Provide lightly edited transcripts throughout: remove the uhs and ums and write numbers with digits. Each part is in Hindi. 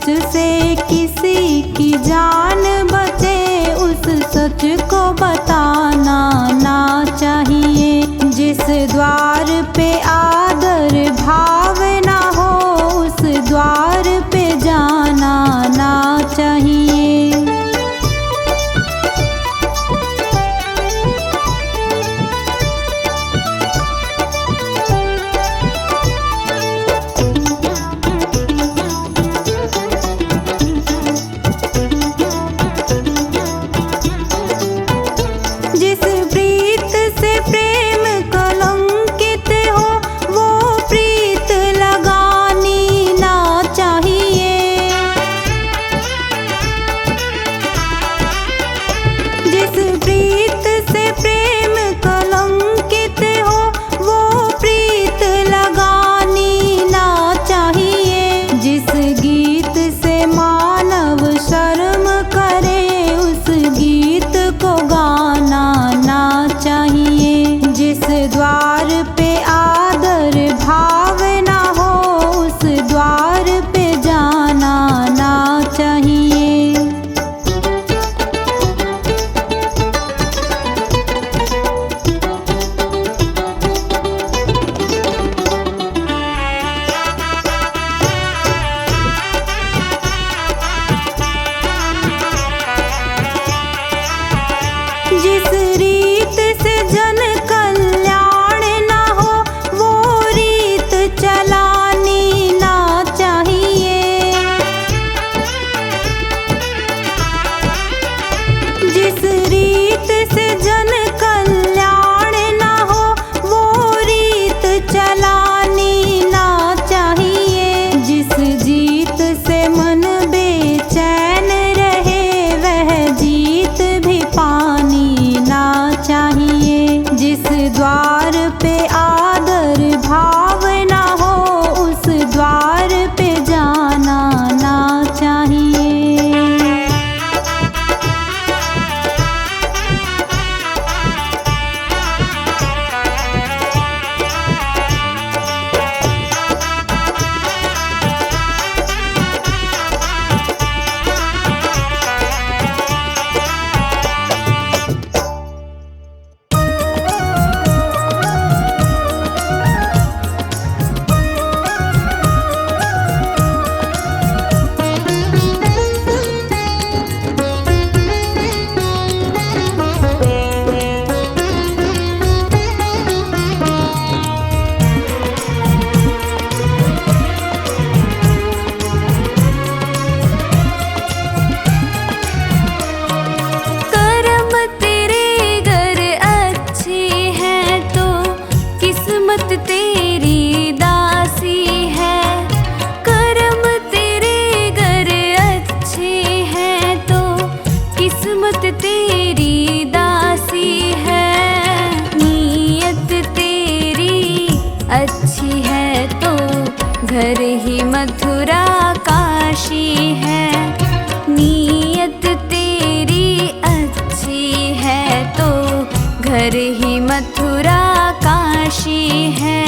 सच से किसी की जान बचे, उस सच को बताना ना चाहिए। जिस द्वार पे आदर भाव ना हो, उस द्वार पे जाना ना चाहिए। जिस प्रीत से प्रेम कलंकित हो, वो प्रीत लगानी ना चाहिए। जिस प्रीत से प्रेम कलंकित हो, वो प्रीत लगानी ना चाहिए। जिस गीत से मानव शर्म करे, उस गीत को गाना ना चाहिए। जिस द्वार पे आदर भाव ना हो, उस द्वार पे जाना ना चाहिए। जिस रीत से जन कल्याण ना हो, वो रीत चलानी ना चाहिए। जिस रीत से जन कल्याण ना हो, वो रीत चलानी ना चाहिए। जिस जीत से मन बेचैन रहे, वह जीत भी पानी ना चाहिए। जिस द्वार पे आदर भाव ना हो, उस द्वार पे जाना ना चाहिए। कर्म तेरे घर अच्छे हैं तो किस्मत तेरी दासी है। कर्म तेरे घर अच्छे हैं तो किस्मत तेरी दासी है। नीयत तेरी अच्छी है तो घर ही मथुरा काशी है। नीयत तेरी अच्छी है तो घर ही मथुरा काशी है।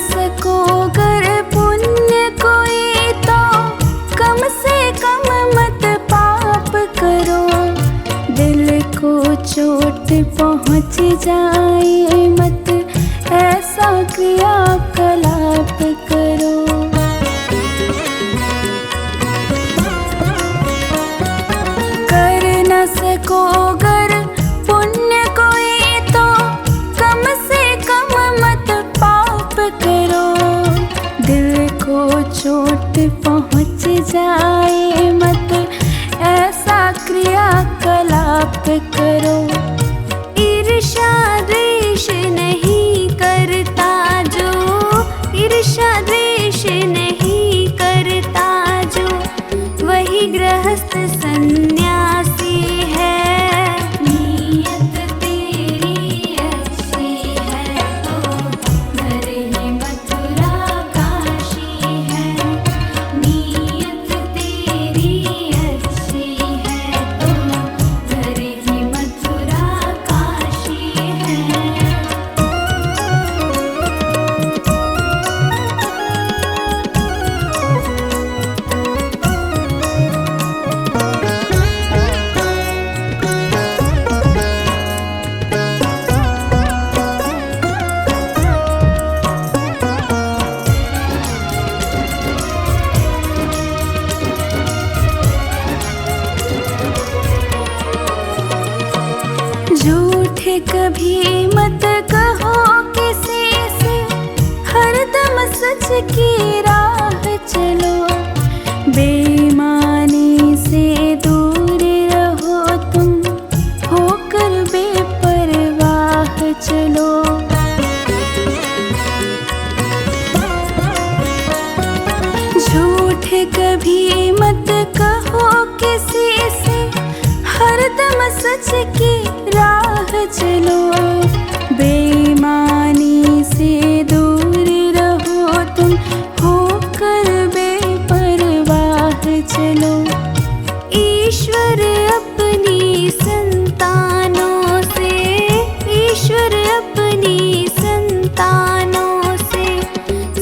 सको कर पुण्य कोई तो कम से कम मत पाप करो। दिल को चोट पहुँच जाए मत ऐसा क्रियाकलाप करो। कर न सको गर पुण्य कोई तो कम से कम मत पाप करो। दिल को चोट पहुँच जाए मत ऐसा क्रियाकलाप करो। ईर्ष्या द्वेष नहीं करता जो ईर्ष्या कभी मत कहो किसी से, हरदम सच की राह चलो। बेईमानी से दूर रहो तुम, होकर बेपरवाह चलो। झूठ कभी मत कहो किसी से, हरदम सच की राह चलो। बेईमानी से दूर रहो तुम, होकर बेपरवाह चलो। ईश्वर अपनी संतानों से, ईश्वर अपनी संतानों से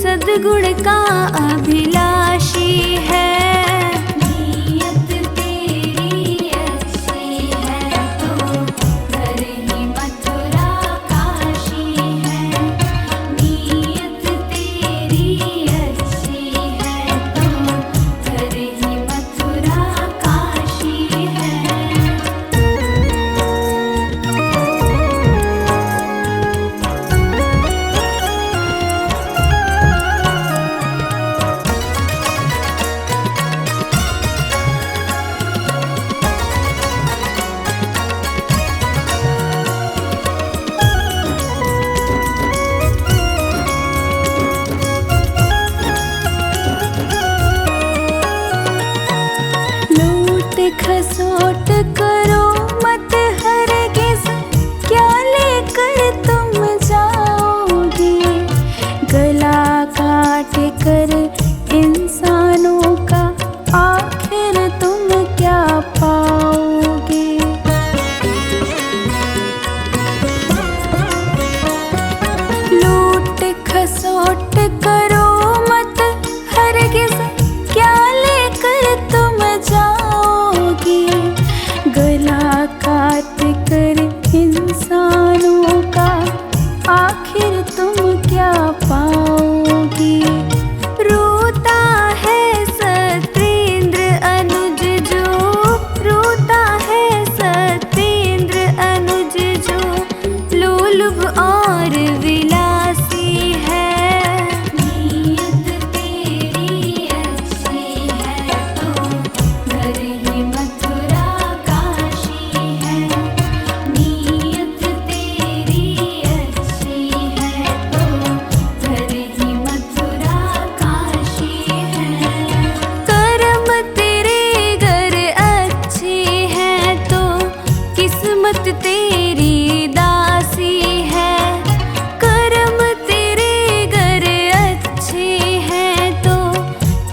सद्गुण का अभिलाषी है। नीयत तेरी अच्छी है तो घर ही मथुरा काशी है। नीयत तेरी अच्छी है तो घर ही मथुरा काशी है। लूट खसोट करो मत हरगिज़, क्या लेकर तुम जाओगे। गला काट कर इंसानों का आखिर तुम क्या पाओगे। लूट खसोट करो मत हरगिज़, क्या लेकर तुम जाओगे। गला काट कर इंसानों का आखिर तुम क्या पाओगे। रोता है सत्येंद्र अनुज जो, रोता है सत्येंद्र अनुज जो लोलुभ और विलासी है। नीयत तेरी अच्छी है तो घर ही मथुरा काशी है। नीयत तेरी अच्छी है तो घर ही मथुरा काशी है। कर्म तेरे घर अच्छे हैं तो किस्मत तेरी दासी है। कर्म तेरे घर अच्छे हैं तो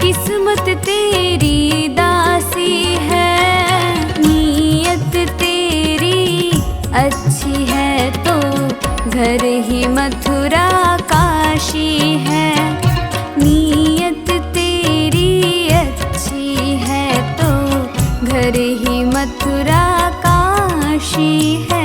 किस्मत तेरी दासी है। नीयत तेरी अच्छी है तो घर ही मथुरा काशी है। नीयत तेरी अच्छी है तो घर ही मथुरा काशी है।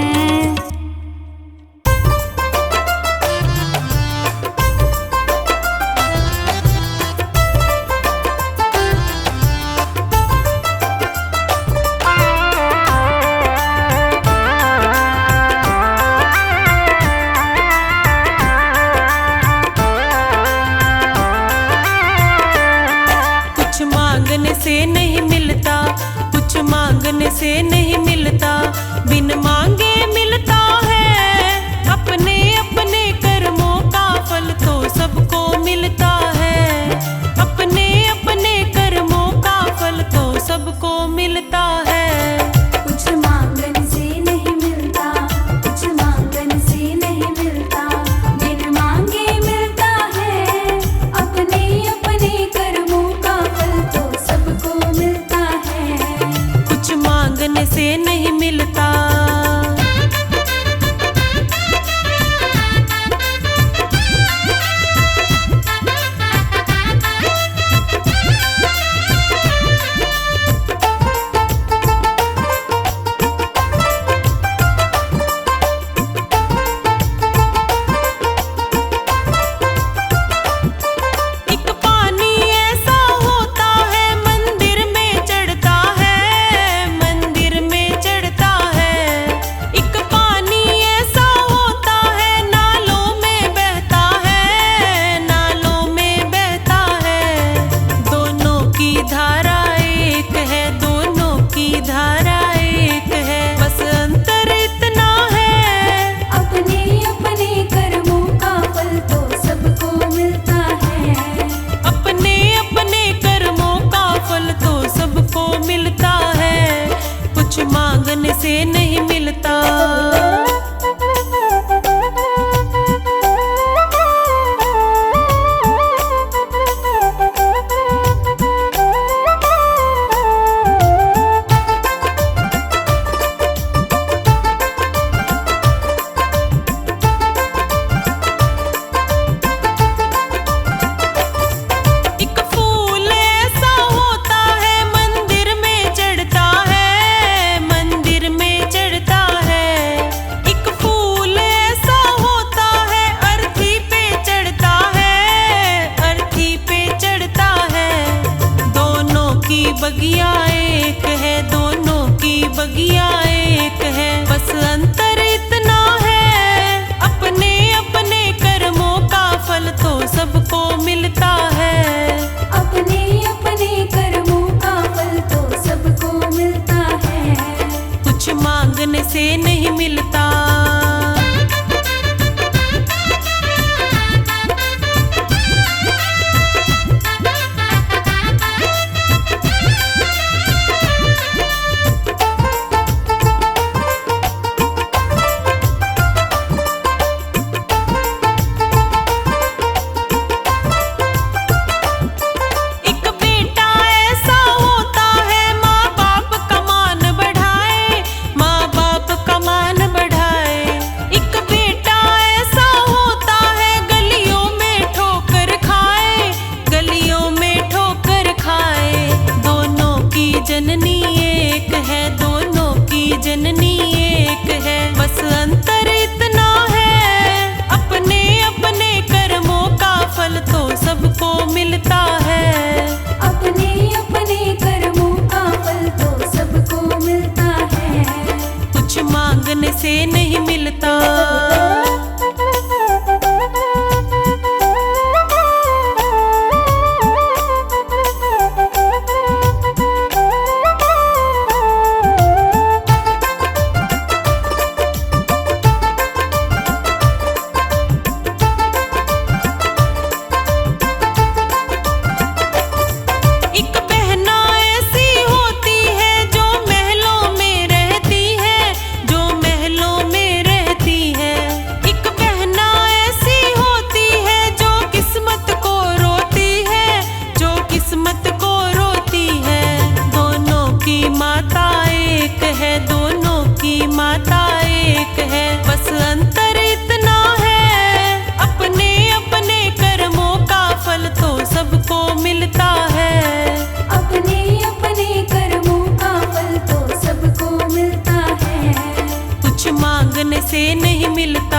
मिलता।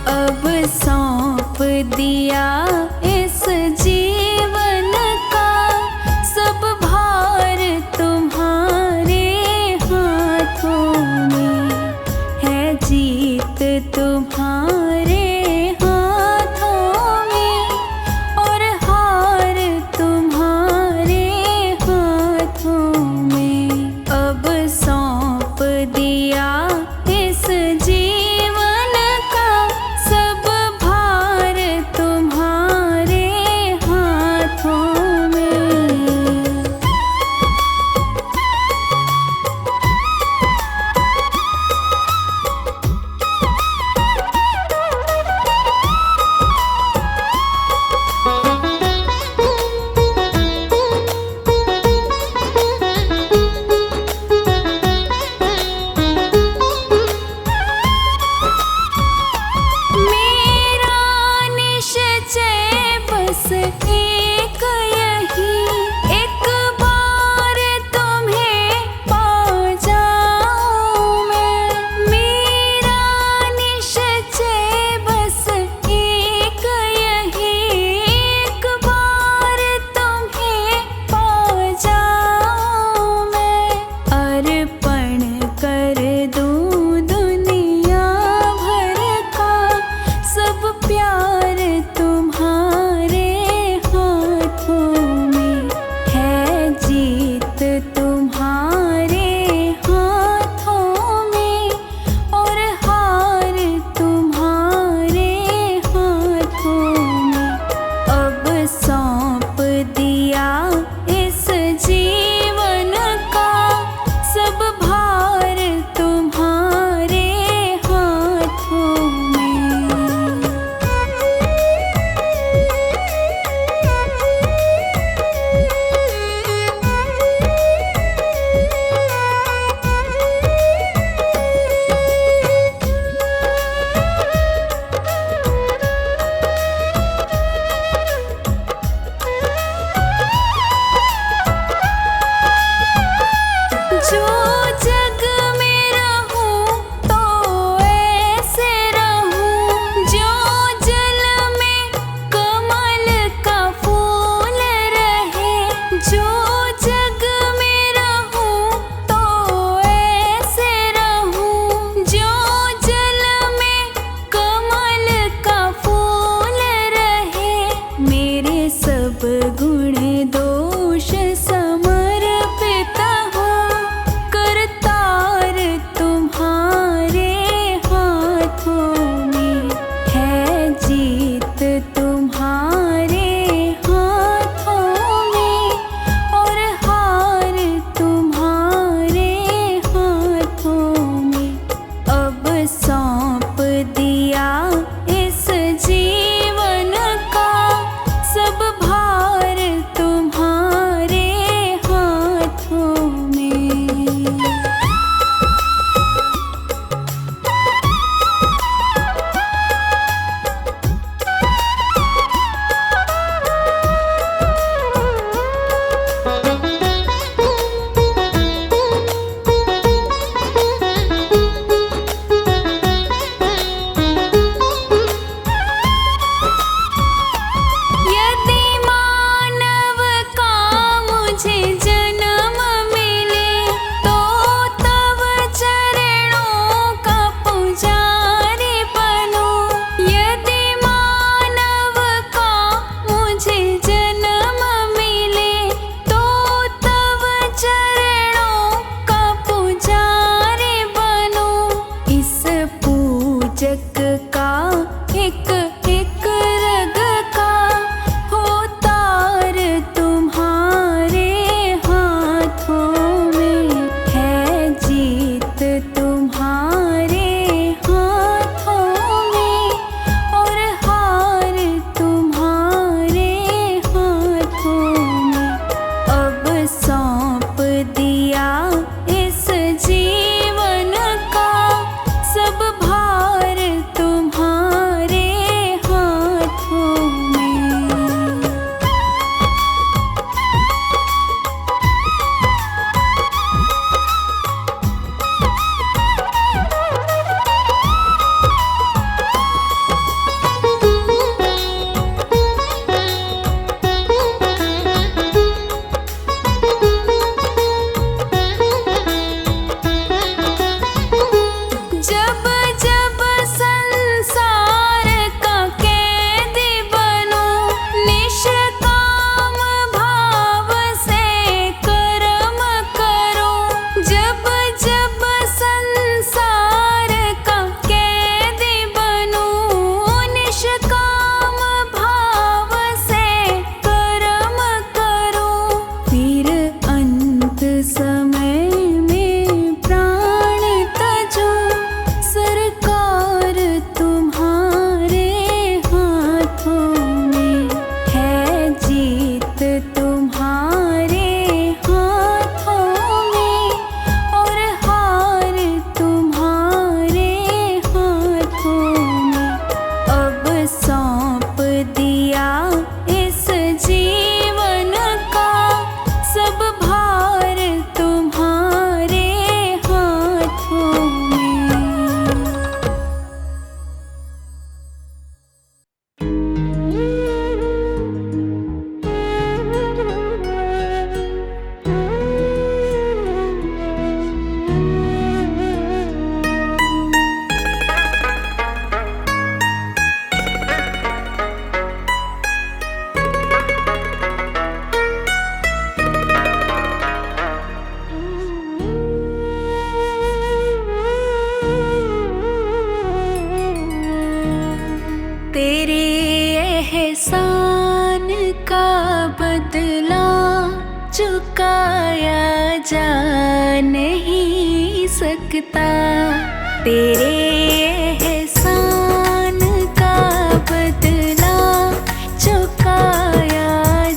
अब सौंप दिया इस जीवन का सब भार तुम्हारे हाथों में है, जीत तुम्हारे हाथों में और हार तुम्हारे हाथों में। अब सौंप दिया इस जीवन का सब भार तुम्हारे हाथों में। चुकाया जा नहीं सकता। तेरे एहसान का बदला चुकाया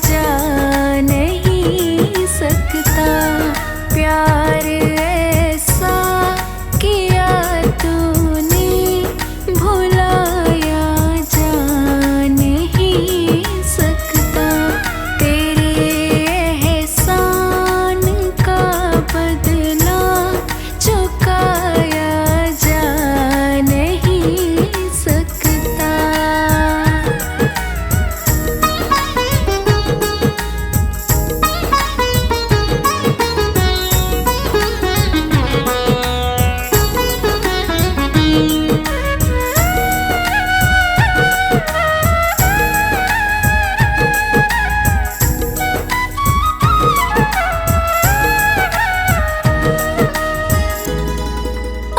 जा नहीं सकता। प्यार ऐसा किया तूने भुलाया जा नहीं सकता। तेरे एहसान का बदला चुकाया जा नहीं सकता।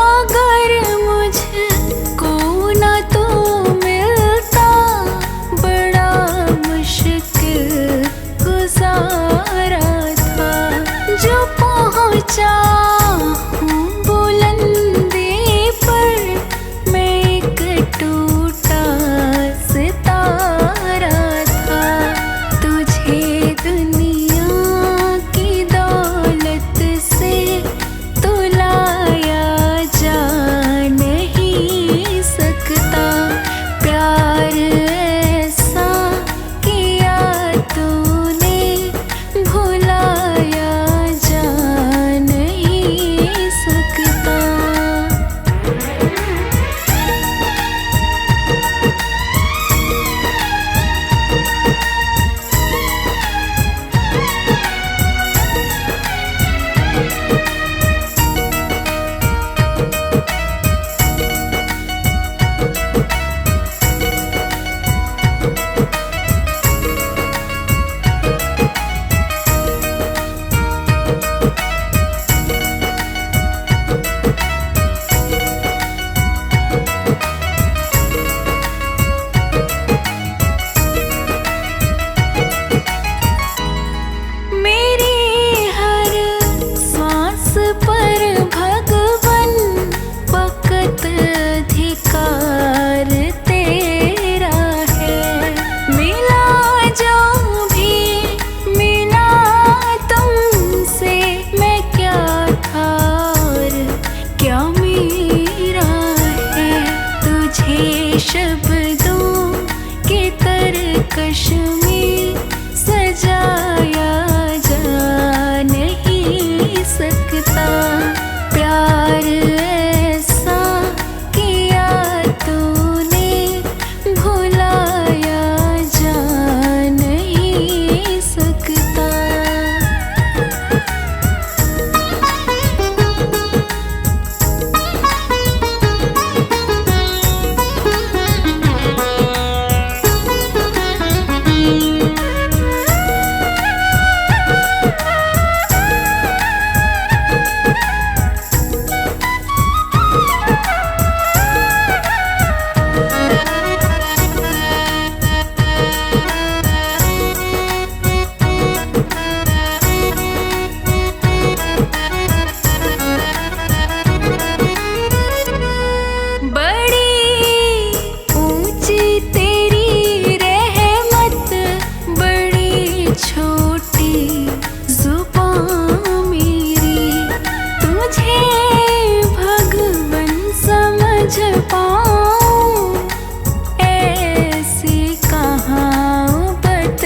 अगर मुझको ना तू मिलता, बड़ा मुश्किल गुजारा था। जो पहुंचा हूँ बुलंदी पर, मैं एक टूटा सितारा था। तुझे दुनिया की दौलत से तुलाया जा नहीं सकता। प्यार ऐसा किया तूने भुलाया जा नहीं सकता। मेरी हर सांस पर भगवन वक़्त अधिकार तेरा है। मिला जो भी मिला तुमसे, मैं क्या था और क्या मेरा है। तुझे शब्दों के तरकश में सजाया जा नहीं सकता। प्यार ऐसा किया तूने भुलाया जा नहीं सकता। ऐसी कहावत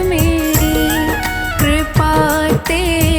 मेरी, कृपा तेरी